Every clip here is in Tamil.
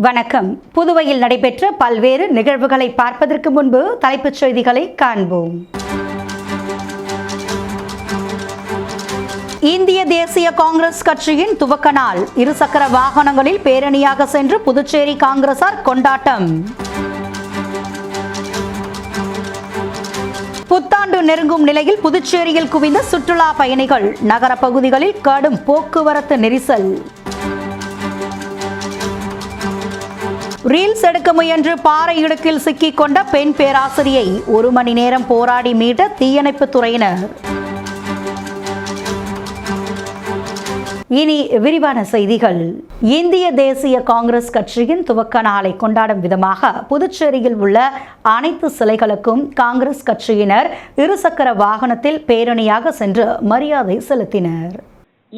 வணக்கம். புதுவையில் நடைபெற்ற பல்வேறு நிகழ்வுகளை பார்ப்பதற்கு முன்பு தலைப்புச் செய்திகளை காண்போம். இந்திய தேசிய காங்கிரஸ் கட்சியின் துவக்க நாள். இருசக்கர வாகனங்களில் பேரணியாக சென்று புதுச்சேரி காங்கிரசார் கொண்டாட்டம். புத்தாண்டு நெருங்கும் நிலையில் புதுச்சேரியில் குவிந்த சுற்றுலா பயணிகள். நகர பகுதிகளில் கடும் போக்குவரத்து நெரிசல். ரீல்ஸ் எடுக்க முயன்று பாறை இடுக்கில் சிக்கிக் கொண்ட பெண் பேராசிரியை 1 மணி நேரம் போராடி மீட்ட தீயணைப்புத் துறையினர். இனி விரிவான செய்திகள். இந்திய தேசிய காங்கிரஸ் கட்சியின் துவக்க நாளை கொண்டாடும் விதமாக புதுச்சேரியில் உள்ள அனைத்து சிலைகளுக்கும் காங்கிரஸ் கட்சியினர் இருசக்கர வாகனத்தில் பேரணியாக சென்று மரியாதை செலுத்தினர்.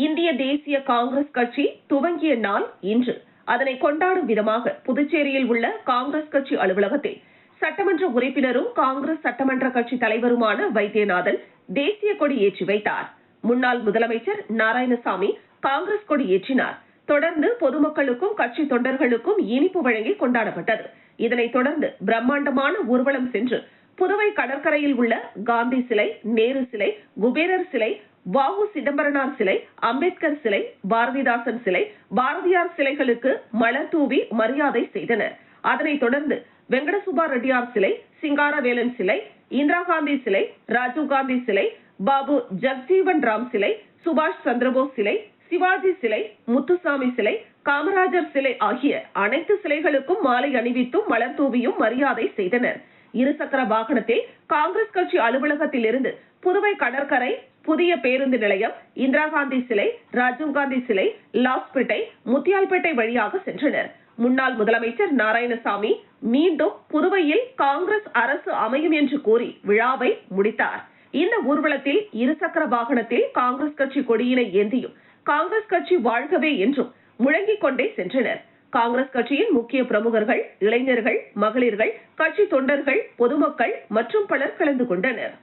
இந்திய தேசிய காங்கிரஸ் கட்சி துவங்கிய நாள் இன்று. அதனை கொண்டாடும் விதமாக புதுச்சேரியில் உள்ள காங்கிரஸ் கட்சி அலுவலகத்தில் சட்டமன்ற உறுப்பினரும் காங்கிரஸ் சட்டமன்ற கட்சி தலைவருமான வைத்தியநாதன் தேசிய கொடி ஏற்றி வைத்தார். முன்னாள் முதலமைச்சர் நாராயணசாமி காங்கிரஸ் கொடி ஏற்றினார். தொடர்ந்து பொதுமக்களுக்கும் கட்சி தொண்டர்களுக்கும் இனிப்பு வழங்கி கொண்டாடப்பட்டது. இதனைத் தொடர்ந்து பிரம்மாண்டமான ஊர்வலம் சென்று புதுவை கடற்கரையில் உள்ள காந்தி சிலை, நேரு சிலை, குபேரர் சிலை, வ.உ. சிதம்பரனார் சிலை, அம்பேத்கர் சிலை, பாரதிதாசன் சிலை, பாரதியார் சிலைகளுக்கு மலர் தூவி மரியாதை செய்தனர். அதனைத் தொடர்ந்து வெங்கடசுப்பா ரெட்டியார் சிலை, சிங்காரவேலன் சிலை, இந்திரா காந்தி சிலை, ராஜீவ்காந்தி சிலை, பாபு ஜக்ஜீவன் ராம் சிலை, சுபாஷ் சந்திரபோஸ் சிலை, சிவாஜி சிலை, முத்துசாமி சிலை, காமராஜர் சிலை ஆகிய அனைத்து சிலைகளுக்கும் மாலை அணிவித்தும் மலர் தூவியும் மரியாதை செய்தனர். இருசக்கர வாகனத்தில் காங்கிரஸ் கட்சி அலுவலகத்தில் இருந்து புதுவை கடற்கரை, புதிய பேருந்து நிலையம், இந்திரா காந்தி சிலை, ராஜீவ்காந்தி சிலை, லாஸ்பேட்டை, முத்தியால்பேட்டை வழியாக சென்றனர். முன்னாள் முதலமைச்சர் நாராயணசாமி மீண்டும் புதுவையில் காங்கிரஸ் அரசு அமையும் என்று கூறி விழாவை முடித்தார். இந்த ஊர்வலத்தில் இருசக்கர வாகனத்தில் காங்கிரஸ் கட்சி கொடியினை ஏந்தியும் காங்கிரஸ் கட்சி வாழ்கவே என்றும் முழங்கிக் கொண்டே சென்றனர். காங்கிரஸ் கட்சியின் முக்கிய பிரமுகர்கள், இளைஞர்கள், மகளிர்கள், கட்சி தொண்டர்கள், பொதுமக்கள் மற்றும் பலர் கலந்து கொண்டனர்.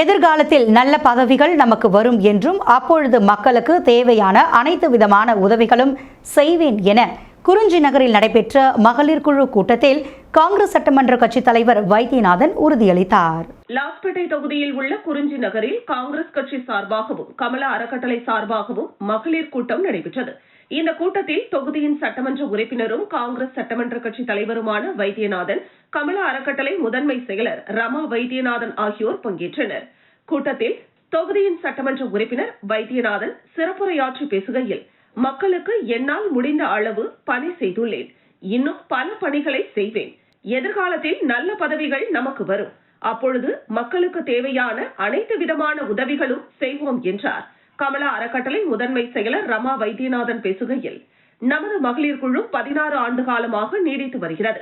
எதிர்காலத்தில் நல்ல பதவிகள் நமக்கு வரும் என்றும் அப்பொழுது மக்களுக்கு தேவையான அனைத்து விதமான உதவிகளும் செய்வேன் என குறிஞ்சி நகரில் நடைபெற்ற மகளிர் குழு கூட்டத்தில் காங்கிரஸ் சட்டமன்ற கட்சி தலைவர் வைத்தியநாதன் உறுதியளித்தார். லாஸ்பேட்டை தொகுதியில் உள்ள குறிஞ்சி நகரில் காங்கிரஸ் கட்சி சார்பாகவும் கமலா அறக்கட்டளை சார்பாகவும் மகளிர் கூட்டம் நடைபெற்றது. இந்த கூட்டத்தில் தொகுதியின் சட்டமன்ற உறுப்பினரும் காங்கிரஸ் சட்டமன்ற கட்சி தலைவருமான வைத்தியநாதன், கமலா அறக்கட்டளை முதன்மை செயலர் ரமா வைத்தியநாதன் ஆகியோர் பங்கேற்றனர். கூட்டத்தில் தொகுதியின் சட்டமன்ற உறுப்பினர் வைத்தியநாதன் சிறப்புரையாற்றி பேசுகையில், மக்களுக்கு என்னால் முடிந்த அளவு பணி செய்துள்ளேன். இன்னும் பல பணிகளை செய்வேன். எதிர்காலத்தில் நல்ல பதவிகள் நமக்கு வரும். அப்பொழுது மக்களுக்கு தேவையான அனைத்து விதமான உதவிகளும் செய்வோம் என்றார். கமலா அறக்கட்டளை முதன்மை செயலர் ரமா வைத்தியநாதன் பேசுகையில், நமது மகளிர் குழு 16 ஆண்டு காலமாக நீடித்து வருகிறது.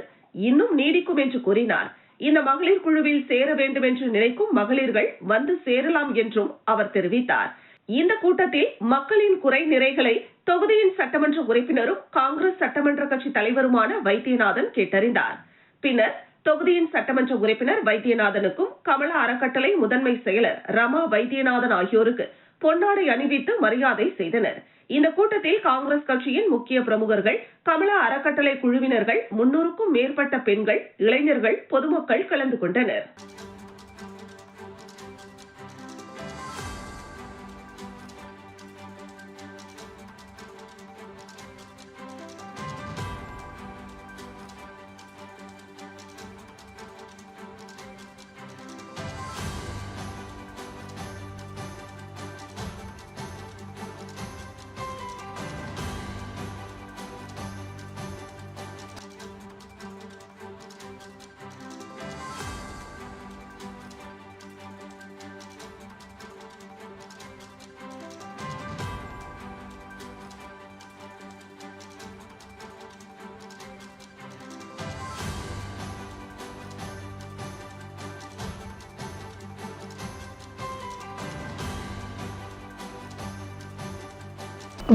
இன்னும் நீடிக்கும் என்று கூறினார். இந்த மகளிர் குழுவில் சேர வேண்டும் என்று நினைக்கும் மகளிர்கள் வந்து சேரலாம் என்றும் அவர் தெரிவித்தார். இந்த கூட்டத்தில் மக்களின் குறை நிறைகளை தொகுதியின் சட்டமன்ற உறுப்பினரும் காங்கிரஸ் சட்டமன்ற கட்சி தலைவருமான வைத்தியநாதன் கேட்டறிந்தார். பின்னர் தொகுதியின் சட்டமன்ற உறுப்பினர் வைத்தியநாதனுக்கும் கமலா அறக்கட்டளை முதன்மை செயலர் ரமா வைத்தியநாதன் ஆகியோருக்கு பொன்னாடை அணிவித்து மரியாதை செய்தனர். இந்த கூட்டத்தில் காங்கிரஸ் கட்சியின் முக்கிய பிரமுகர்கள், கமலா அறக்கட்டளை குழுவினர்கள், 300க்கும் மேற்பட்ட பெண்கள், இளைஞர்கள், பொதுமக்கள் கலந்து கொண்டனர்.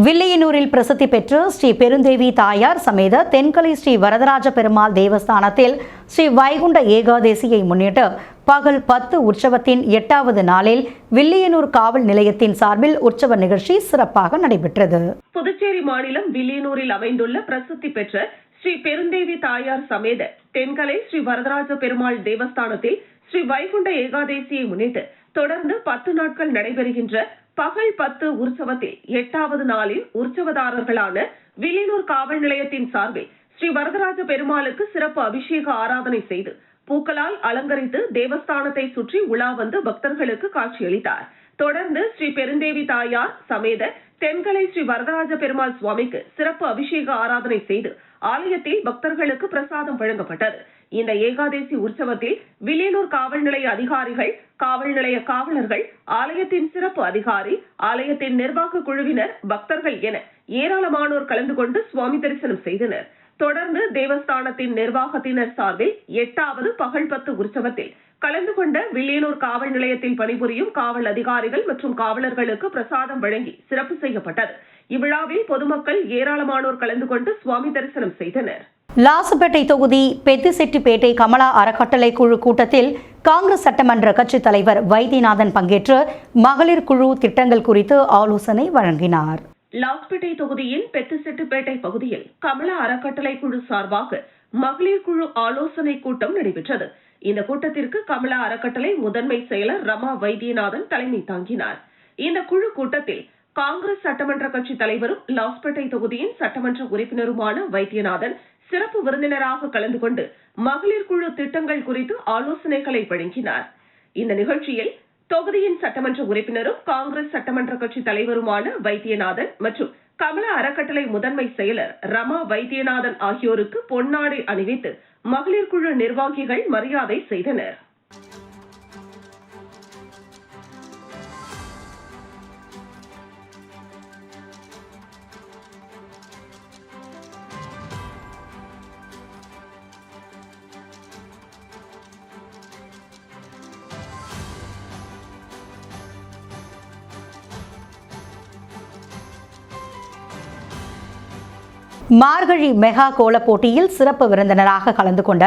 வில்லியனூரில் பிரசித்தி பெற்ற ஸ்ரீ பெருந்தேவி தாயார் சமேத தென்கலை ஸ்ரீ வரதராஜ பெருமாள் தேவஸ்தானத்தில் ஸ்ரீ வைகுண்ட ஏகாதேசியை முன்னிட்டு பகல் 10 உற்சவத்தின் 8வது நாளில் வில்லியனூர் காவல் நிலையத்தின் சார்பில் உற்சவ நிகழ்ச்சி சிறப்பாக நடைபெற்றது. புதுச்சேரி மாநிலம் வில்லியனூரில் அமைந்துள்ள பிரசித்தி பெற்ற ஸ்ரீ பெருந்தேவி தாயார் சமேத தென்கலை ஸ்ரீ வரதராஜ பெருமாள் தேவஸ்தானத்தில் ஸ்ரீ வைகுண்ட ஏகாதேசியை முன்னிட்டு தொடர்ந்து 10 நாட்கள் நடைபெறுகின்ற பகல் 10 உற்சவத்தில் 8வது நாளில் உற்சவதாரர்களான வில்லியனூர் காவல் நிலையத்தின் சார்பில் ஸ்ரீ வரதராஜ பெருமாளுக்கு சிறப்பு அபிஷேக ஆராதனை செய்து பூக்களால் அலங்கரித்து தேவஸ்தானத்தை சுற்றி உலா வந்து பக்தர்களுக்கு காட்சியளித்தார். தொடர்ந்து ஸ்ரீ பெருந்தேவி தாயார் சமேத தென்கலை ஸ்ரீ வரதராஜ பெருமாள் சுவாமிக்கு சிறப்பு அபிஷேக ஆராதனை செய்து ஆலயத்தில் பக்தர்களுக்கு பிரசாதம் வழங்கப்பட்டது. இந்த ஏகாதேசி உற்சவத்தில் வில்லியனூர் காவல் நிலைய அதிகாரிகள், காவல் நிலைய காவலர்கள், ஆலயத்தின் சிறப்பு அதிகாரி, ஆலயத்தின் நிர்வாக குழுவினர், பக்தர்கள் என ஏராளமானோர் கலந்து கொண்டு சுவாமி தரிசனம் செய்தனர். தொடர்ந்து தேவஸ்தானத்தின் நிர்வாகத்தினர் சார்பில் 8வது பகல் 10 உற்சவத்தில் கலந்து கொண்ட வில்லியனூர் காவல் நிலையத்தில் பணிபுரியும் காவல் அதிகாரிகள் மற்றும் காவலர்களுக்கு பிரசாதம் வழங்கி சிறப்பு செய்யப்பட்டது. இவ்விழாவில் பொதுமக்கள் ஏராளமானோர் கலந்து கொண்டு சுவாமி தரிசனம் செய்தனர். லாசுப்பேட்டை தொகுதி பெத்திசெட்டிப்பேட்டை கமலா அறக்கட்டளை குழு கூட்டத்தில் காங்கிரஸ் சட்டமன்ற கட்சித் தலைவர் வைத்தியநாதன் பங்கேற்று மகளிர் குழு திட்டங்கள் குறித்து ஆலோசனை வழங்கினார். லாஸ்பேட்டை தொகுதியின் பெத்திசெட்டிப்பேட்டை பகுதியில் கமலா அறக்கட்டளை குழு சார்பாக மகளிர் குழு ஆலோசனை கூட்டம் நடைபெற்றது. இந்த கூட்டத்திற்கு கமலா அறக்கட்டளை முதன்மை செயலர் ரமா வைத்தியநாதன் தலைமை தாங்கினார். இந்த குழு கூட்டத்தில் காங்கிரஸ் சட்டமன்ற கட்சி தலைவரும் லாஸ்பேட்டை தொகுதியின் சட்டமன்ற உறுப்பினருமான வைத்தியநாதன் சிறப்பு விருந்தினராக கலந்து கொண்டு மகளிர் குழு திட்டங்கள் குறித்து ஆலோசனைகளை வழங்கினார். இந்த நிகழ்ச்சியில் தொகுதியின் சட்டமன்ற உறுப்பினரும் காங்கிரஸ் சட்டமன்ற கட்சி தலைவருமான வைத்தியநாதன் மற்றும் கமலா அறக்கட்டளை முதன்மை செயலர் ரமா வைத்தியநாதன் ஆகியோருக்கு பொன்னாடை அணிவித்து மகளிர் குழு நிர்வாகிகள் மரியாதை செய்தனர். மார்கழி மெகா கோல போட்டியில் சிறப்பு விருந்தினராக கலந்து கொண்ட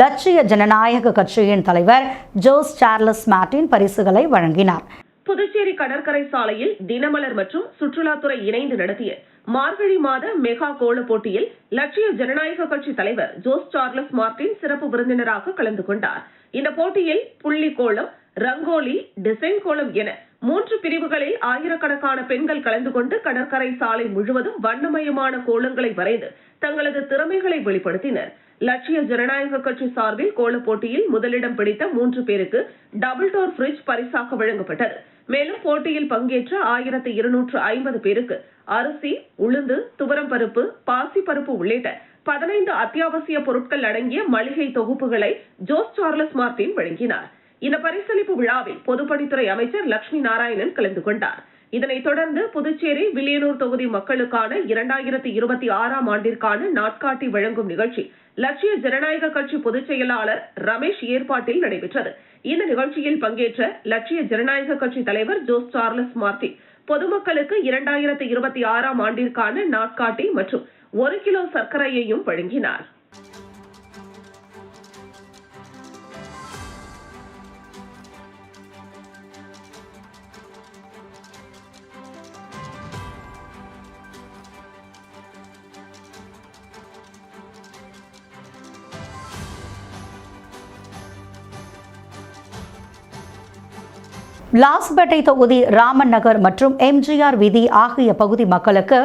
லட்சிய ஜனநாயக கட்சியின் தலைவர் ஜோஸ் சார்லஸ் மார்டின் பரிசுகளை வழங்கினார். புதுச்சேரி கடற்கரை சாலையில் தினமலர் மற்றும் சுற்றுலாத்துறை இணைந்து நடத்திய மார்கழி மாத மெகா கோல போட்டியில் லட்சிய ஜனநாயக கட்சி தலைவர் ஜோஸ் சார்லஸ் மார்டின் சிறப்பு விருந்தினராக கலந்து கொண்டார். இந்த போட்டியில் புள்ளி கோலம், ரங்கோலி, டிசைன் கோலம் என 3 பிரிவுகளில் ஆயிரக்கணக்கான பெண்கள் கலந்து கொண்டு கடற்கரை சாலை முழுவதும் வண்ணமயமான கோலங்களை வரைந்து தங்களது திறமைகளை வெளிப்படுத்தினர். லட்சிய ஜனநாயக கட்சி சார்பில் கோல போட்டியில் முதலிடம் பிடித்த 3 பேருக்கு டபுள் டோர் ஃபிரிட்ஜ் பரிசாக வழங்கப்பட்டது. மேலும் போட்டியில் பங்கேற்ற 1250 பேருக்கு அரிசி, உளுந்து, துவரம்பருப்பு, பாசிப்பருப்பு உள்ளிட்ட 15 அத்தியாவசிய பொருட்கள் அடங்கிய மளிகை தொகுப்புகளை ஜோஸ் சார்லஸ் மார்டின் வழங்கினார். இந்த பரிசளிப்பு விழாவில் பொதுப்பணித்துறை அமைச்சர் லட்சுமி நாராயணன் கலந்து கொண்டார். இதனைத் தொடர்ந்து புதுச்சேரி வில்லியனூர் தொகுதி மக்களுக்கான 2026ஆம் ஆண்டிற்கான நாட்காட்டி வழங்கும் நிகழ்ச்சி லட்சிய ஜனநாயக கட்சி பொதுச் செயலாளர் ரமேஷ் ஏற்பாட்டில் நடைபெற்றது. இந்த நிகழ்ச்சியில் பங்கேற்ற லட்சிய ஜனநாயக கட்சி தலைவர் ஜோஸ் சார்லஸ் மார்டின் பொதுமக்களுக்கு 2026ஆம் ஆண்டிற்கான நாட்காட்டி மற்றும் 1 கிலோ சர்க்கரையையும் வழங்கினார். லாஸ்பேட்டை தொகுதி ராமன் நகர் மற்றும் எம்ஜிஆர் வீதி ஆகிய பகுதி மக்களுக்கு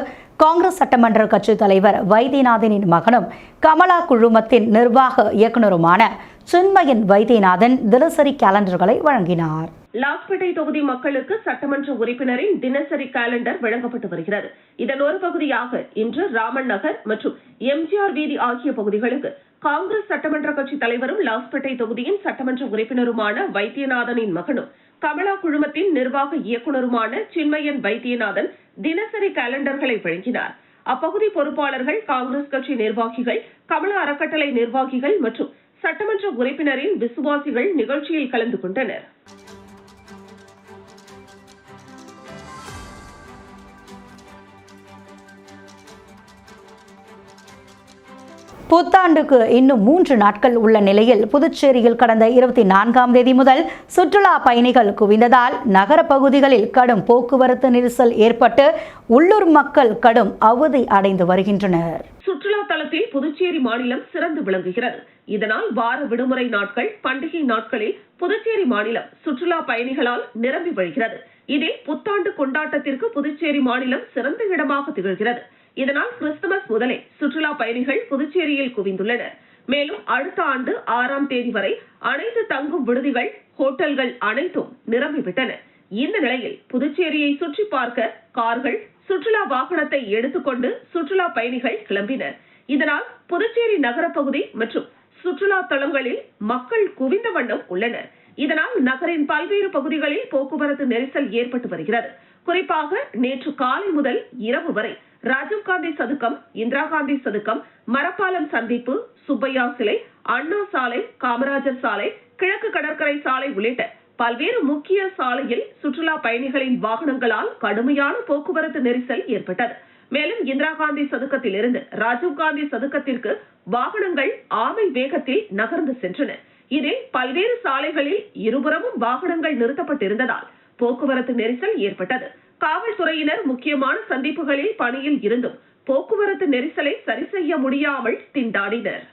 காங்கிரஸ் சட்டமன்ற கட்சி தலைவர் வைத்தியநாதனின் மகனும் கமலா குழுமத்தின் நிர்வாக இயக்குநருமான சின்மயன் வைத்தியநாதன் தினசரி கேலண்டர்களை வழங்கினார். லாஸ்பேட்டை தொகுதி மக்களுக்கு சட்டமன்ற உறுப்பினரின் தினசரி கேலண்டர் வழங்கப்பட்டு வருகிறது. இதன் ஒரு பகுதியாக இன்று ராமன் நகர் மற்றும் எம்ஜிஆர் வீதி ஆகிய பகுதிகளுக்கு காங்கிரஸ் சட்டமன்ற கட்சி தலைவரும் லாஸ்பேட்டை தொகுதியின் சட்டமன்ற உறுப்பினருமான வைத்தியநாதனின் மகனும் கமலா குழுமத்தின் நிர்வாக இயக்குநருமான சின்மயன் வைத்தியநாதன் தினசரி கேலண்டர்களை வழங்கினார். அப்பகுதி பொறுப்பாளர்கள், காங்கிரஸ் கட்சி நிர்வாகிகள், கமலா அறக்கட்டளை நிர்வாகிகள் மற்றும் சட்டமன்ற உறுப்பினரின் விசுவாசிகள் நிகழ்ச்சியில் கலந்து கொண்டனர். புத்தாண்டுக்கு இன்னும் 3 நாட்கள் உள்ள நிலையில் புதுச்சேரியில் கடந்த 24ஆம் தேதி முதல் சுற்றுலா பயணிகள் குவிந்ததால் நகர பகுதிகளில் கடும் போக்குவரத்து நெரிசல் ஏற்பட்டு உள்ளூர் மக்கள் கடும் அவதி அடைந்து வருகின்றனர். சுற்றுலா தளத்தில் புதுச்சேரி மாநிலம் சிறந்து விளங்குகிறது. இதனால் வார விடுமுறை நாட்கள், பண்டிகை நாட்களில் புதுச்சேரி மாநிலம் சுற்றுலா பயணிகளால் நிரம்பி வழிகிறது. இதில் புத்தாண்டு கொண்டாட்டத்திற்கு புதுச்சேரி மாநிலம் சிறந்த இடமாக திகழ்கிறது. இதனால் கிறிஸ்துமஸ் முதலே சுற்றுலா பயணிகள் புதுச்சேரியில் குவிந்துள்ளனர். மேலும் அடுத்த ஆண்டு 6ஆம் தேதி வரை அனைத்து தங்கும் விடுதிகள், ஹோட்டல்கள் அனைத்தும் நிரம்பிவிட்டன. இந்த நிலையில் புதுச்சேரியை சுற்றி பார்க்க கார்கள், சுற்றுலா வாகனத்தை எடுத்துக்கொண்டு சுற்றுலா பயணிகள் கிளம்பினர். இதனால் புதுச்சேரி நகரப்பகுதி மற்றும் சுற்றுலா தலங்களில் மக்கள் குவிந்த வண்ணம் உள்ளனர். இதனால் நகரின் பல்வேறு பகுதிகளில் போக்குவரத்து நெரிசல் ஏற்பட்டு வருகிறது. குறிப்பாக நேற்று காலை முதல் இரவு வரை ராஜீவ்காந்தி சதுக்கம், இந்திரா காந்தி சதுக்கம், மரப்பாலம் சந்திப்பு, சுப்பையா சிலை, அண்ணா சாலை, காமராஜர் சாலை, கிழக்கு கடற்கரை சாலை உள்ளிட்ட பல்வேறு முக்கிய சாலையில் சுற்றுலா பயணிகளின் வாகனங்களால் கடுமையான போக்குவரத்து நெரிசல் ஏற்பட்டது. மேலும் இந்திரா காந்தி சதுக்கத்திலிருந்து ராஜீவ்காந்தி சதுக்கத்திற்கு வாகனங்கள் ஆமை வேகத்தில் நகர்ந்து சென்றன. இதில் பல்வேறு சாலைகளில் இருபுறமும் வாகனங்கள் நிறுத்தப்பட்டிருந்ததால் போக்குவரத்து நெரிசல் ஏற்பட்டது. காவல்துறையினர் முக்கியமான சந்திப்புகளில் பணியில் இருந்தும் போக்குவரத்து நெரிசலை சரி செய்ய முடியாமல் திண்டாடினர்.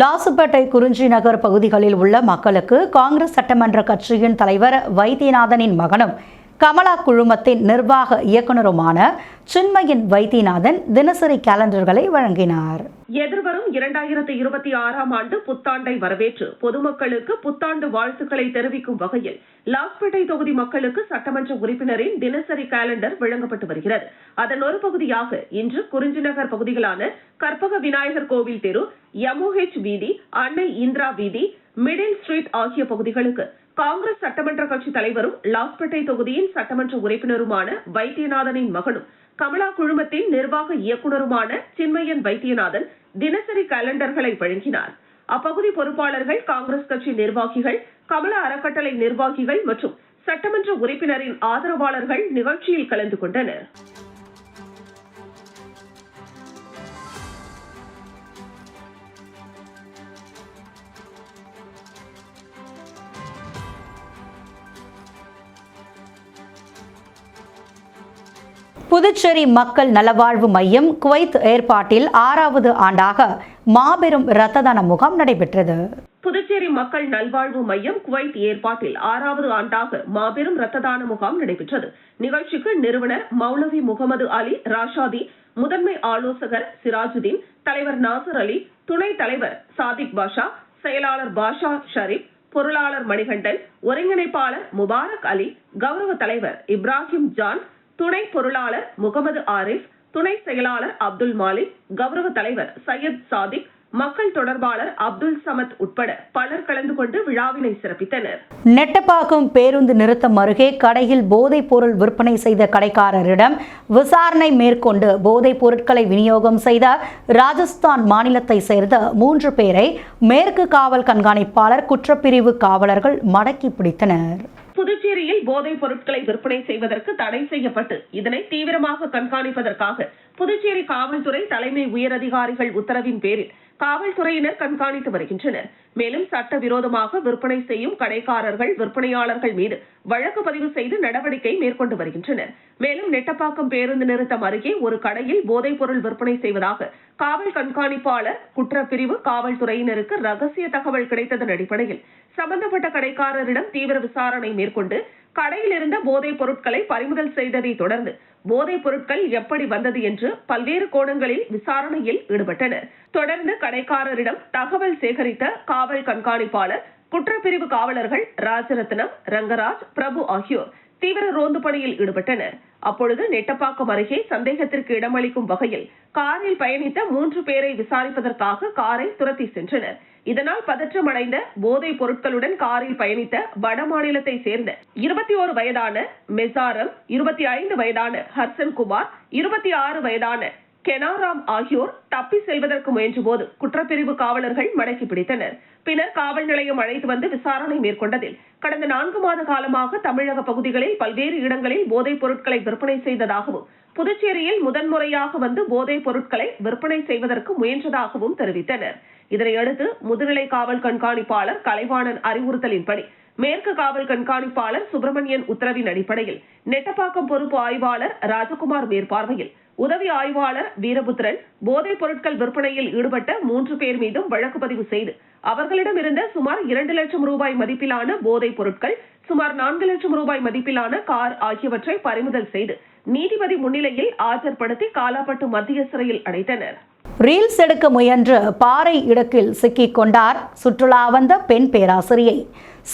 லாசுப்பேட்டை குறிஞ்சி நகர் பகுதிகளில் உள்ள மக்களுக்கு காங்கிரஸ் சட்டமன்ற கட்சியின் தலைவர் வைத்தியநாதனின் மகனும் கமலா குழுமத்தின் நிர்வாக இயக்குநருமான சின்மயன் வைத்தியநாதன் தினசரி கேலண்டர்களை வழங்கினார். எதிர்வரும் 2026ஆம் ஆண்டு புத்தாண்டை வரவேற்று பொதுமக்களுக்கு புத்தாண்டு வாழ்த்துக்களை தெரிவிக்கும் வகையில் லாஸ்பேட்டை தொகுதி மக்களுக்கு சட்டமன்ற உறுப்பினரின் தினசரி கேலண்டர் வழங்கப்பட்டு வருகிறது. அதன் ஒரு பகுதியாக இன்று குறிஞ்சி நகர் பகுதிகளான கற்பக விநாயகர் கோவில் தெரு, MOH வீதி, அன்னை இந்திரா வீதி, மிடில் ஸ்ட்ரீட் ஆகிய பகுதிகளுக்கு காங்கிரஸ் சட்டமன்ற கட்சி தலைவரும் லாஸ்பேட்டை தொகுதியின் சட்டமன்ற உறுப்பினருமான வைத்தியநாதனின் மகனும் கமலா குழுமத்தின் நிர்வாக இயக்குநருமான சின்மயன் வைத்தியநாதன் தினசரி கேலண்டர்களை வழங்கினார். அப்பகுதி பொறுப்பாளர்கள், காங்கிரஸ் கட்சி நிர்வாகிகள், கமலா அறக்கட்டளை நிர்வாகிகள் மற்றும் சட்டமன்ற உறுப்பினரின் ஆதரவாளர்கள் நிகழ்ச்சியில் கலந்து கொண்டனர். புதுச்சேரி மக்கள் நலவாழ்வு மையம் குவைத் ஏற்பாட்டில் 6வது ஆண்டாக மாபெரும் இரத்த தான முகாம் நடைபெற்றது. புதுச்சேரி மக்கள் நல்வாழ்வு மையம் குவைத் ஏற்பாட்டில் 6வது ஆண்டாக மாபெரும் இரத்த தான முகாம் நடைபெற்றது. நிகழ்ச்சிக்கு நிறுவனர் மௌலவி முகமது அலி ராஷாதி, முதன்மை ஆலோசகர் சிராஜுதீன், தலைவர் நாசர் அலி, துணைத் தலைவர் சாதிக் பாஷா, செயலாளர் பாஷா ஷரீப், பொருளாளர் மணிகண்டன், ஒருங்கிணைப்பாளர் முபாரக் அலி, கௌரவ தலைவர் இப்ராஹிம் ஜான், துணை பொருளாளர் முகமது ஆரிஃப், துணை செயலாளர் அப்துல் மாலிக், கௌரவ தலைவர் சையத் சாதிக், மக்கள் தொடர்பாளர் அப்துல் சமத் உட்பட பலர் கலந்து கொண்டு விழாவினை சிறப்பித்தனர். நெட்டப்பாக்கம் பேருந்து நிறுத்தம் அருகே கடையில் போதைப் பொருள் விற்பனை செய்த கடைக்காரரிடம் விசாரணை மேற்கொண்டு போதைப் பொருட்களை விநியோகம் செய்த ராஜஸ்தான் மாநிலத்தை சேர்ந்த 3 பேரை மேற்கு காவல் கண்காணிப்பாளர் குற்றப்பிரிவு காவலர்கள் மடக்கி பிடித்தனர். புதுச்சேரியில் போதைப் பொருட்களை விற்பனை செய்வதற்கு தடை செய்யப்பட்டு இதனை தீவிரமாக கண்காணிப்பதற்காக புதுச்சேரி காவல்துறை தலைமை உயரதிகாரிகள் உத்தரவின் பேரில் காவல்துறையினர் கண்காணித்து வருகின்றனர். மேலும் சட்டவிரோதமாக விற்பனை செய்யும் கடைக்காரர்கள், விற்பனையாளர்கள் மீது வழக்கு பதிவு செய்து நடவடிக்கை மேற்கொண்டு வருகின்றனர். மேலும் நெட்டப்பாக்கம் பேருந்து நிறுத்தம் அருகே ஒரு கடையில் போதைப் பொருள் விற்பனை செய்வதாக காவல் கண்காணிப்பாளர் குற்றப்பிரிவு காவல்துறையினருக்கு ரகசிய தகவல் கிடைத்ததன் அடிப்படையில் சம்பந்தப்பட்ட கடைக்காரரிடம் தீவிர விசாரணை மேற்கொண்டு கடையில் இருந்த போதைப் பொருட்களை பறிமுதல் செய்ததை தொடர்ந்து போதைப் பொருட்கள் எப்படி வந்தது என்று பல்வேறு கோணங்களில் விசாரணையில் ஈடுபட்டனர். தொடர்ந்து கடைக்காரரிடம் தகவல் சேகரித்த காவல் கண்காணிப்பாளர், குற்றப்பிரிவு காவலர்கள் ராஜரத்னம், ரங்கராஜ், பிரபு ஆகியோர் தீவிர ரோந்து பணியில் ஈடுபட்டனர். அப்பொழுது நெட்டப்பாக்கம் அருகே சந்தேகத்திற்கு இடமளிக்கும் வகையில் காரில் பயணித்த 3 பேரை விசாரிப்பதற்காக காரை துரத்தி சென்றனர். இதனால் பதற்றமடைந்த போதைப் பொருட்களுடன் காரில் பயணித்த வட மாநிலத்தை சேர்ந்த 21 வயதான மெசாரம், 25 வயதான ஹர்சன் குமார், 26 வயதான கெனாராம் ஆகியோர் தப்பி செல்வதற்கு முயன்றபோது குற்றப்பிரிவு காவலர்கள் மடக்கி பிடித்தனர். பின்னர் காவல் நிலையம் அழைத்து வந்து விசாரணை மேற்கொண்டதில் கடந்த 4 மாத காலமாக தமிழக பகுதிகளில் பல்வேறு இடங்களில் போதைப் பொருட்களை விற்பனை செய்ததாகவும் புதுச்சேரியில் முதன்முறையாக வந்து போதைப் பொருட்களை விற்பனை செய்வதற்கு முயன்றதாகவும் தெரிவித்தனர். இதனையடுத்து முதுநிலை காவல் கண்காணிப்பாளர் கலைவாணன் அறிவுறுத்தலின்படி மேற்கு காவல் கண்காணிப்பாளர் சுப்பிரமணியன் உத்தரவின் அடிப்படையில் நெட்டப்பாக்கம் பொறுப்பு ஆய்வாளர் ராஜகுமார் மேற்பார்வையில் உதவி ஆய்வாளர் வீரபுத்திரன் போதைப் பொருட்கள் விற்பனையில் ஈடுபட்ட 3 பேர் மீதும் வழக்கு பதிவு செய்து அவர்களிடம் இருந்த சுமார் 2 லட்சம் ரூபாய் மதிப்பிலான போதைப் பொருட்கள், சுமார் 4 லட்சம் ரூபாய் மதிப்பிலான கார் ஆகியவற்றை பறிமுதல் செய்து நீதிபதி முன்னிலையில் ஆஜர்படுத்தி காலாப்பட்டு மத்திய சிறையில் அடைத்தனர். ரீல்ஸ் எடுக்க முயன்று பாறை இடுக்கில் சிக்கிக் கொண்டார் சுற்றுலா வந்த பெண் பேராசிரியை.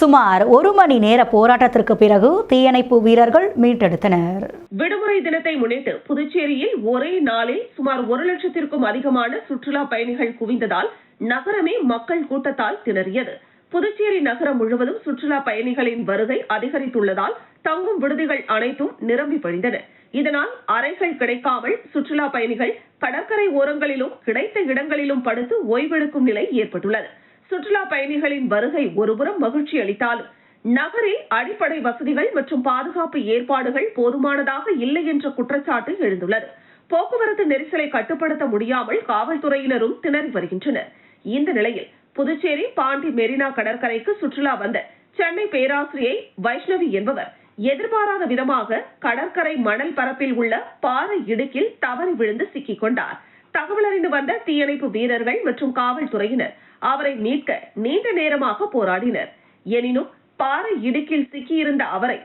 சுமார் 1 மணி நேர போராட்டத்திற்கு பிறகு தீயணைப்பு வீரர்கள் மீட்டெடுத்தனர். விடுமுறை தினத்தை முன்னிட்டு புதுச்சேரியில் ஒரே நாளில் சுமார் 1 லட்சத்திற்கும் அதிகமான சுற்றுலா பயணிகள் குவிந்ததால் நகரமே மக்கள் கூட்டத்தால் திணறியது. புதுச்சேரி நகரம் முழுவதும் சுற்றுலா பயணிகளின் வருகை அதிகரித்துள்ளதால் தங்கும் விடுதிகள் அனைத்தும் நிரம்பி வழிந்தன. இதனால் அறைகள் கிடைக்காமல் சுற்றுலா பயணிகள் கடற்கரை ஓரங்களிலும் கிடைத்த இடங்களிலும் படுத்து ஓய்வெடுக்கும் நிலை ஏற்பட்டுள்ளது. சுற்றுலா பயணிகளின் வருகை ஒருபுறம் மகிழ்ச்சி அளித்தாலும் நகரில் அடிப்படை வசதிகள் மற்றும் பாதுகாப்பு ஏற்பாடுகள் போதுமானதாக இல்லை என்ற குற்றச்சாட்டு எழுந்துள்ளது. போக்குவரத்து நெரிசலை கட்டுப்படுத்த முடியாமல் காவல்துறையினரும் திணறி வருகின்றனர். இந்த நிலையில் புதுச்சேரி பாண்டி மெரினா கடற்கரைக்கு சுற்றுலா வந்த சென்னை பேராசிரியை வைஷ்ணவி என்பவர் எதிர்பாராத விதமாக கடற்கரை மணல் பரப்பில் உள்ள பாறை இடுக்கில் தவறி விழுந்து சிக்கிக் கொண்டார். தகவல் அறிந்து வந்த தீயணைப்பு வீரர்கள் மற்றும் காவல்துறையினர் அவரை மீட்க நீண்ட நேரமாக போராடினர். எனினும் பாறை இடுக்கில் சிக்கியிருந்த அவரை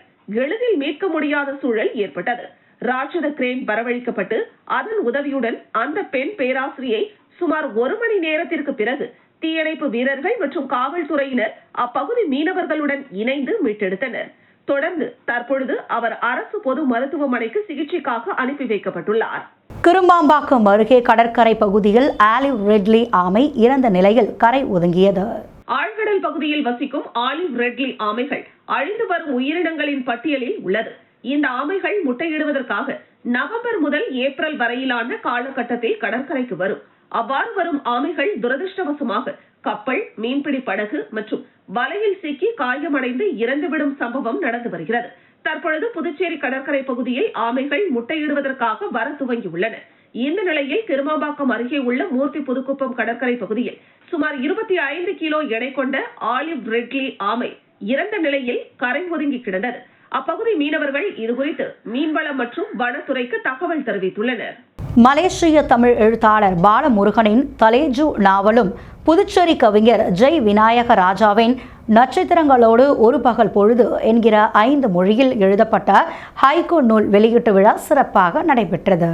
எளிதில் மீட்க முடியாத சூழல் ஏற்பட்டது. ராட்சத கிரேன் வரவழைக்கப்பட்டு அதன் உதவியுடன் அந்த பெண் பேராசிரியை சுமார் 1 மணி நேரத்திற்கு பிறகு தீயணைப்பு வீரர்கள் மற்றும் காவல்துறையினர் அப்பகுதி மீனவர்களுடன் இணைந்து மீட்டெடுத்தனர். தொடர்ந்து தற்பொழுது அவர் அரசு பொது மருத்துவமனைக்கு சிகிச்சைக்காக அனுப்பி வைக்கப்பட்டுள்ளார். கிருமாம்பாக்கம் அருகே கடற்கரை பகுதியில் ஆலிவ் ரெட்லி ஆமை இறந்த நிலையில் கரை ஒதுங்கியது. ஆழ்கடல் பகுதியில் வசிக்கும் ஆலிவ் ரெட்லி ஆமைகள் அழிந்து வரும் உயிரினங்களின் பட்டியலில் உள்ளது. இந்த ஆமைகள் முட்டையிடுவதற்காக நவம்பர் முதல் ஏப்ரல் வரையிலான காலகட்டத்தில் கடற்கரைக்கு வரும். அவ்வாறு வரும் ஆமைகள் துரதிருஷ்டவசமாக கப்பல், மீன்பிடி படகு மற்றும் வலையில் சிக்கி காயமடைந்து இறந்துவிடும் சம்பவம் நடந்து வருகிறது. தற்பொழுது புதுச்சேரி கடற்கரை பகுதியில் ஆமைகள் முட்டையிடுவதற்காக வர துவங்கியுள்ளன. இந்த நிலையில் கிருமாம்பாக்கம் அருகே உள்ள மூர்த்தி புதுக்குப்பம் கடற்கரை பகுதியில் சுமார் 25 கிலோ எடை கொண்ட ஆலிவ் ரெட்லி ஆமை இறந்த நிலையில் கரை ஒதுங்கி கிடந்தது. அப்பகுதி மீனவர்கள் இதுகுறித்து மீன்வளம் மற்றும் வனத்துறைக்கு தகவல் தெரிவித்துள்ளனர். மலேசிய தமிழ் எழுத்தாளர் பாலமுருகனின் தலேஜு நாவலும் புதுச்சேரி கவிஞர் ஜெய் விநாயக ராஜாவின் நட்சத்திரங்களோடு ஒரு பகல் பொழுது என்கிற 5 மொழியில் எழுதப்பட்ட ஹைகோ நூல் வெளியீட்டு விழா சிறப்பாக நடைபெற்றது.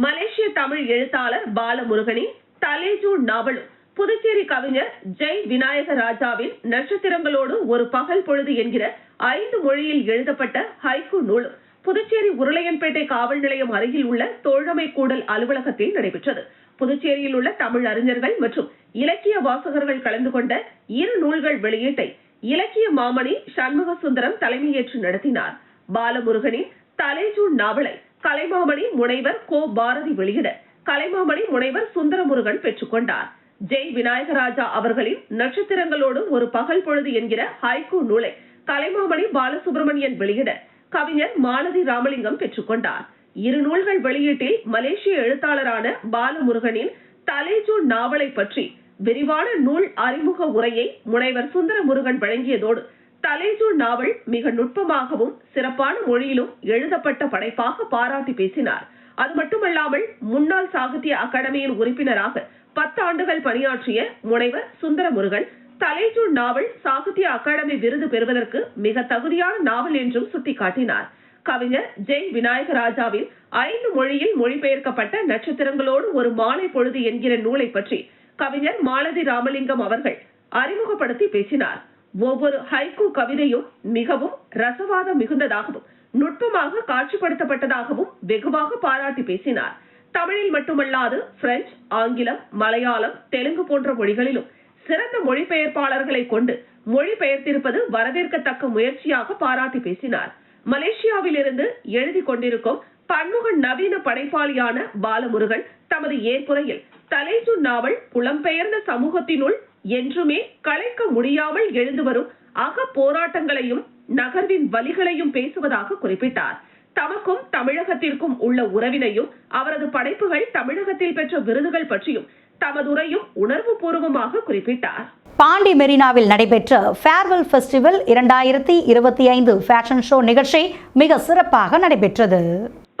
மலேசிய தமிழ் எழுத்தாளர் பாலமுருகனின் தலேஜு நாவலும் புதுச்சேரி கவிஞர் ஜெய் விநாயக ராஜாவின் நட்சத்திரங்களோடு ஒரு பகல் பொழுது என்கிற 5 மொழியில் எழுதப்பட்ட ஹைகோ நூலும் புதுச்சேரி உருளையன்பேட்டை காவல் நிலையம் அருகில் உள்ள தோழமை கூடல் அலுவலகத்தில் நடைபெற்றது. புதுச்சேரியில் உள்ள தமிழ் அறிஞர்கள் மற்றும் இலக்கிய வாசகர்கள் கலந்து கொண்ட 2 நூல்கள் வெளியீட்டை இலக்கிய மாமணி சண்முக சுந்தரம் தலைமையேற்று நடத்தினார். பாலமுருகனின் தலேஜு நாவலை கலைமாமணி முனைவர் கோ பாரதி வெளியிட கலைமாமணி முனைவர் சுந்தரமுருகன் பெற்றுக் கொண்டார். ஜெய் விநாயகராஜா அவர்களின் நட்சத்திரங்களோடு ஒரு பகல் பொழுது என்கிற ஹைகோ நூலை கலைமாமணி பாலசுப்ரமணியன் வெளியிட கவிஞர் மாலதி ராமலிங்கம் பெற்றுக் கொண்டார். 2 நூல்கள் வெளியீட்டில் மலேசிய எழுத்தாளரான பாலமுருகனின் தலேஜு நாவலை பற்றி விரிவான நூல் அறிமுக உரையை முனைவர் சுந்தரமுருகன் வழங்கியதோடு தலேஜு நாவல் மிக நுட்பமாகவும் சிறப்பான மொழியிலும் எழுதப்பட்ட படைப்பாக பாராட்டி பேசினார். அது மட்டுமல்லாமல் முன்னாள் சாகித்ய அகாடமியின் உறுப்பினராக 10 ஆண்டுகள் பணியாற்றிய முனைவர் சுந்தரமுருகன் தலேஜு நாவல் சாகித்ய அகாடமி விருது பெறுவதற்கு மிக தகுதியான நாவல் என்றும் சுட்டிக்காட்டினார். கவிஞர் ஜெய் விநாயக ராஜாவின் 5 மொழியில் மொழிபெயர்க்கப்பட்ட நட்சத்திரங்களோடு ஒரு மாலை பொழுது என்கிற நூலை பற்றி கவிஞர் மாலதி ராமலிங்கம் அவர்கள் அறிமுகப்படுத்தி பேசினார். ஒவ்வொரு ஹைக்கூ கவிதையும் மிகவும் ரசவாதம் மிகுந்ததாகவும் நுட்பமாக காட்சிப்படுத்தப்பட்டதாகவும் வெகுவாக பாராட்டி பேசினார். தமிழில் மட்டுமல்லாது பிரெஞ்சு, ஆங்கிலம், மலையாளம், தெலுங்கு போன்ற மொழிகளிலும் சிறந்த மொழிபெயர்ப்பாளர்களை கொண்டு மொழிபெயர்த்திருப்பது வரவேற்கத்தக்க முயற்சியாக பாராட்டி பேசினார். மலேசியாவில் இருந்து எழுதி கொண்டிருக்கும் பன்முக நவீன படைப்பாளியான பாலமுருகன் தமது ஏற்புரையில் தலேஜு நாவல் புலம்பெயர்ந்த சமூகத்தினுள் என்றுமே கலைக்க முடியாமல் எழுந்து வரும் அக போராட்டங்களையும் நகர்வின் வலிகளையும் பேசுவதாக குறிப்பிட்டார். தமக்கும் தமிழகத்திற்கும் உள்ள உறவினையும் அவரது படைப்புகள் தமிழகத்தில் பெற்ற விருதுகள் பற்றியும் தமது உரையும் உணர்வு பூர்வமாக குறிப்பிட்டார். பாண்டி மெரினாவில் நடைபெற்ற ஃபேர்வெல் ஃபெஸ்டிவல் 2025 ஃபேஷன் ஷோ நிகழ்ச்சி மிக சிறப்பாக நடைபெற்றது.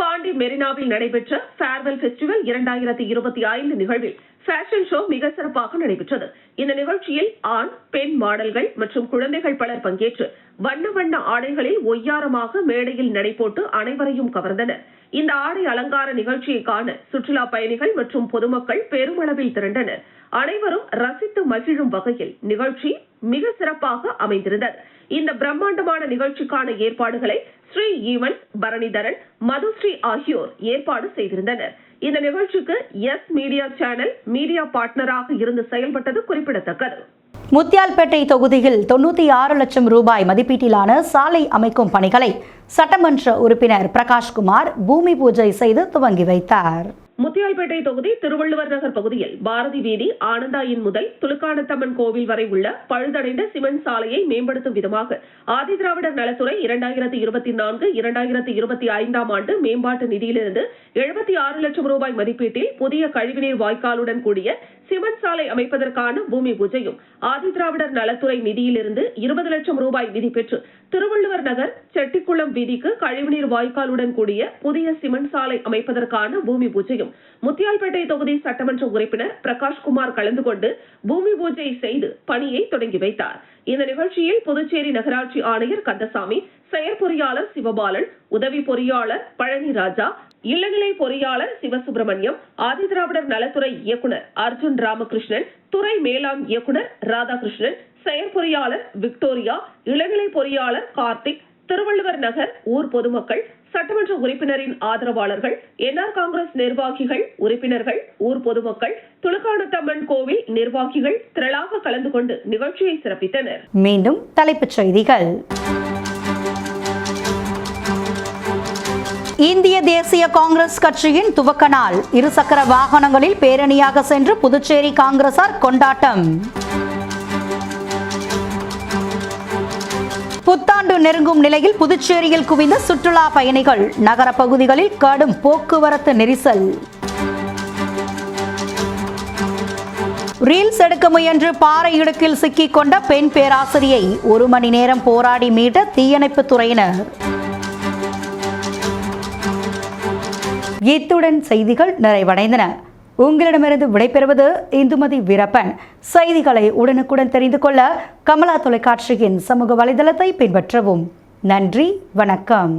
பாண்டி மெரினாவில் நடைபெற்ற ஃபேர்வெல் ஃபெஸ்டிவல் 2025 நிகழ்வில் ஃபேஷன் ஷோ மிக சிறப்பாக நடைபெற்றது. இந்த நிகழ்ச்சியில் ஆண், பெண் மாடல்கள் மற்றும் குழந்தைகள் பலர் பங்கேற்று வண்ண வண்ண ஆடைகளில் ஒய்யாரமாக மேடையில் நடைபோட்டு அனைவரையும் கவர்ந்தனர். இந்த ஆடை அலங்கார நிகழ்ச்சியை காண சுற்றுலா பயணிகள் மற்றும் பொதுமக்கள் பெருமளவில் திரண்டனர். அனைவரும் ரசித்து மகிழும் வகையில் நிகழ்ச்சி மிக சிறப்பாக அமைந்திருந்தது. இந்த பிரம்மாண்டமான நிகழ்ச்சிக்கான ஏற்பாடுகளை ஸ்ரீ ஈவன்ஸ், பரணிதரன், மதுஸ்ரீ ஆகியோர் ஏற்பாடு செய்திருந்தனர். இந்த நிகழ்ச்சிக்கு எஸ் மீடியா சேனல் மீடியா பார்ட்னராக இருந்து செயல்பட்டது குறிப்பிடத்தக்கது. முத்தியால்பேட்டை தொகுதியில் 96 லட்சம் ரூபாய் மதிப்பீட்டிலான சாலை அமைக்கும் பணிகளை சட்டமன்ற உறுப்பினர் பிரகாஷ்குமார் பூமி பூஜை செய்து துவங்கி வைத்தார். முத்தியால்பேட்டை தொகுதி திருவள்ளுவர் நகர் பகுதியில் பாரதி வீதி, ஆனந்தாயின் முதல் துலுக்கானத்தம்மன் கோவில் வரை உள்ள பழுதடைந்த சிமெண்ட் சாலையை மேம்படுத்தும் விதமாக ஆதிதிராவிடர் நலத்துறை 2024-2025 ஆண்டு மேம்பாட்டு நிதியிலிருந்து 76 லட்சம் ரூபாய் மதிப்பீட்டில் புதிய கழிவுநீர் வாய்க்காலுடன் கூடிய சிமெண்ட் சாலை அமைப்பதற்கான பூமி பூஜையும், ஆதிதிராவிடர் நலத்துறை நிதியிலிருந்து 20 லட்சம் ரூபாய் நிதி பெற்று திருவள்ளுவர் நகர் செட்டிக்குளம் வீதிக்கு கழிவுநீர் வாய்க்காலுடன் கூடிய புதிய சிமெண்ட் சாலை அமைப்பதற்கான பூமி பூஜையும் முத்தியால்பேட்டை தொகுதி சட்டமன்ற உறுப்பினர் பிரகாஷ்குமார் கலந்து கொண்டு பூமி பூஜை செய்து பணியை தொடங்கி வைத்தார். இந்த நிகழ்ச்சியில் புதுச்சேரி நகராட்சி ஆணையர் கந்தசாமி, செயற்பொறியாளர் சிவபாலன், உதவி பொறியாளர் பழனிராஜா, இளநிலை பொறியாளர் சிவசுப்பிரமணியம், ஆதிதிராவிடர் நலத்துறை இயக்குனர் அர்ஜுன் ராமகிருஷ்ணன், துறை மேலாண் இயக்குனர் ராதாகிருஷ்ணன், செயற்பொறியாளர் விக்டோரியா, இளநிலை பொறியாளர் கார்த்திக், திருவள்ளுவர் நகர் ஊர் பொதுமக்கள், சட்டமன்ற உறுப்பினரின் ஆதரவாளர்கள், என்ஆர் காங்கிரஸ் நிர்வாகிகள், உறுப்பினர்கள், ஊர் பொதுமக்கள், துலுக்கானத்தம்மன் கோவில் நிர்வாகிகள் திரளாக கலந்து கொண்டு நிகழ்ச்சியை சிறப்பித்தனர். மீண்டும் தலைப்புச் செய்திகள். இந்திய தேசிய காங்கிரஸ் கட்சியின் துவக்க நாள். இருசக்கர வாகனங்களில் பேரணியாக சென்று புதுச்சேரி காங்கிரசார் கொண்டாட்டம். புத்தாண்டு நெருங்கும் நிலையில் புதுச்சேரியில் குவிந்த சுற்றுலா பயணிகள். நகர பகுதிகளில் கடும் போக்குவரத்து நெரிசல். ரீல்ஸ் எடுக்க முயன்று பாறை இடுக்கில் சிக்கிக் கொண்ட பெண் பேராசிரியை 1 மணி நேரம் போராடி மீட்ட தீயணைப்பு துறையினர். இத்துடன் செய்திகள் நிறைவடைந்தன. உங்களிடமிருந்து விடைபெறுவது இந்துமதி வீரப்பன். செய்திகளை உடனுக்குடன் தெரிந்து கொள்ள கமலா தொலைக்காட்சியின் சமூக வலைதளத்தை பின்பற்றவும். நன்றி, வணக்கம்.